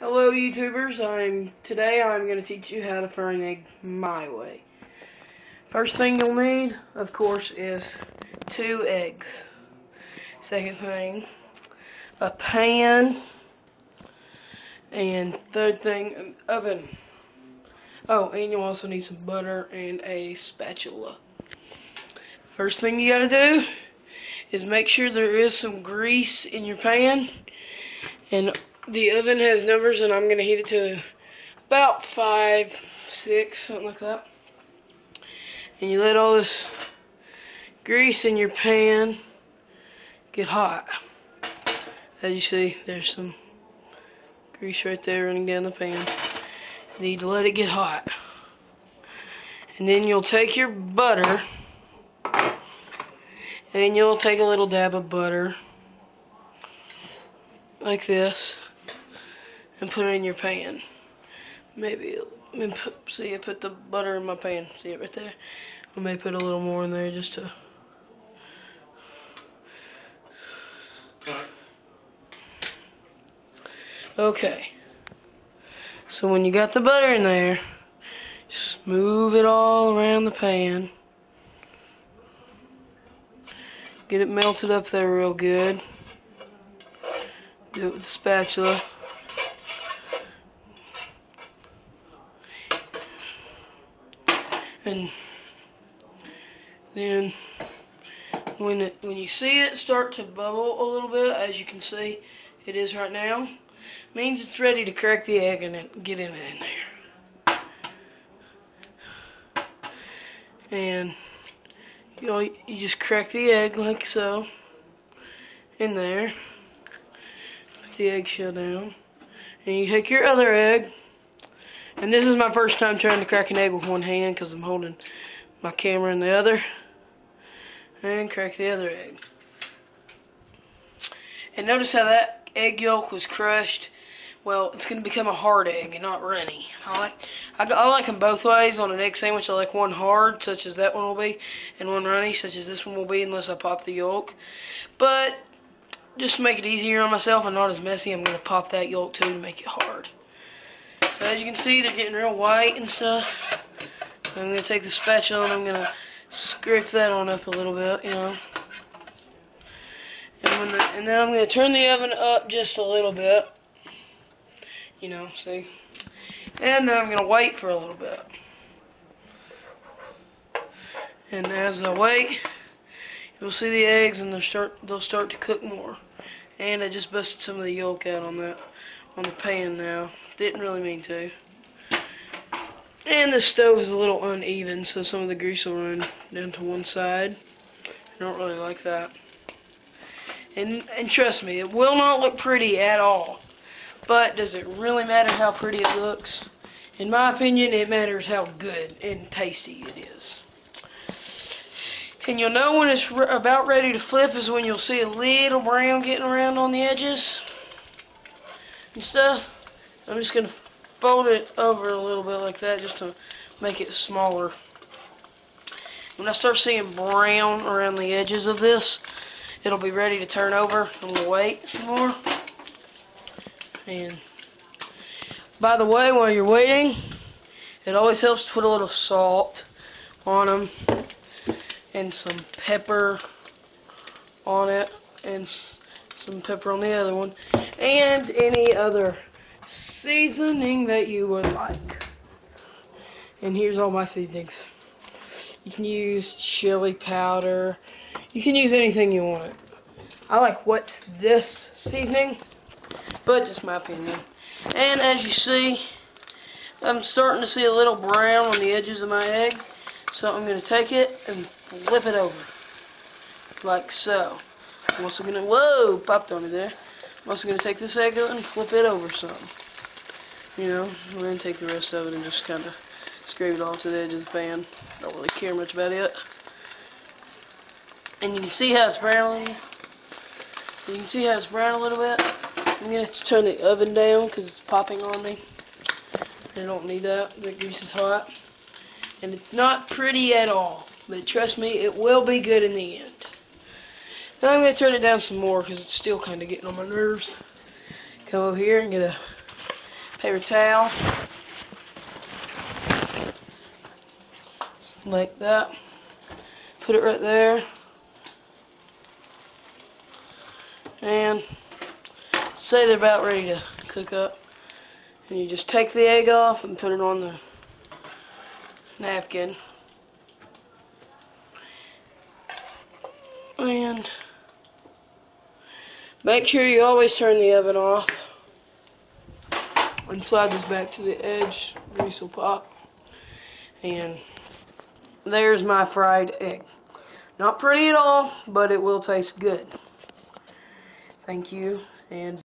Hello YouTubers, today I'm going to teach you how to fry an egg my way. First thing you'll need, of course, is 2 eggs. Second thing, a pan, and third thing, an oven. Oh, and you'll also need some butter and a spatula. First thing you gotta do is make sure there is some grease in your pan, and the oven has numbers, and I'm going to heat it to about 5, 6, something like that. And you let all this grease in your pan get hot. As you see, there's some grease right there running down the pan. You need to let it get hot. And then you'll take your butter, and you'll take a little dab of butter, like this, and put it in your pan. See, I put the butter in my pan. See it right there? I may put a little more in there just to. Okay. So when you got the butter in there, just move it all around the pan. Get it melted up there real good. Do it with the spatula. And then when you see it start to bubble a little bit, as you can see it is right now, means it's ready to crack the egg and get in there. And you just crack the egg like so in there. Put the eggshell down, and you take your other egg. And this is my first time trying to crack an egg with one hand because I'm holding my camera in the other. And crack the other egg. And notice how that egg yolk was crushed. Well, it's going to become a hard egg and not runny. I like them both ways. On an egg sandwich, I like one hard, such as that one will be, and one runny, such as this one will be, unless I pop the yolk. But just to make it easier on myself and not as messy, I'm going to pop that yolk too to make it hard. So as you can see, they're getting real white and stuff. I'm going to take the spatula and I'm going to scrape that on up a little bit, you know. And then I'm going to turn the oven up just a little bit. You know, see? And now I'm going to wait for a little bit. And as I wait, you'll see the eggs, and they'll start to cook more. And I just busted some of the yolk out on the pan now. Didn't really mean to. And the stove is a little uneven, so some of the grease will run down to one side. I don't really like that. And trust me, it will not look pretty at all. But does it really matter how pretty it looks? In my opinion, it matters how good and tasty it is. And you'll know when it's about ready to flip is when you'll see a little brown getting around on the edges and stuff. I'm just going to fold it over a little bit like that just to make it smaller. When I start seeing brown around the edges of this, it'll be ready to turn over, and we'll wait some more. And by the way, while you're waiting, it always helps to put a little salt on them and some pepper on it and some pepper on the other one and any other seasoning that you would like. And here's all my seasonings. You can use chili powder. You can use anything you want. I like what's this seasoning, but just my opinion. And as you see, I'm starting to see a little brown on the edges of my egg, so I'm going to take it and flip it over like so. I'm also going to, whoa, popped on me there. I'm also going to take this egg and flip it over some. You know, I'm going to take the rest of it and just kind of scrape it off to the edge of the pan. Don't really care much about it. And you can see how it's brown. You can see how it's brown a little bit. I'm going to have to turn the oven down because it's popping on me. I don't need that. The grease is hot. And it's not pretty at all. But trust me, it will be good in the end. Now I'm going to turn it down some more because it's still kind of getting on my nerves. Come over here and get a paper towel, like that. Put it right there, and say they're about ready to cook up, and you just take the egg off and put it on the napkin, and make sure you always turn the oven off, and slide this back to the edge greasel pot, and there's my fried egg. Not pretty at all, but it will taste good. Thank you, and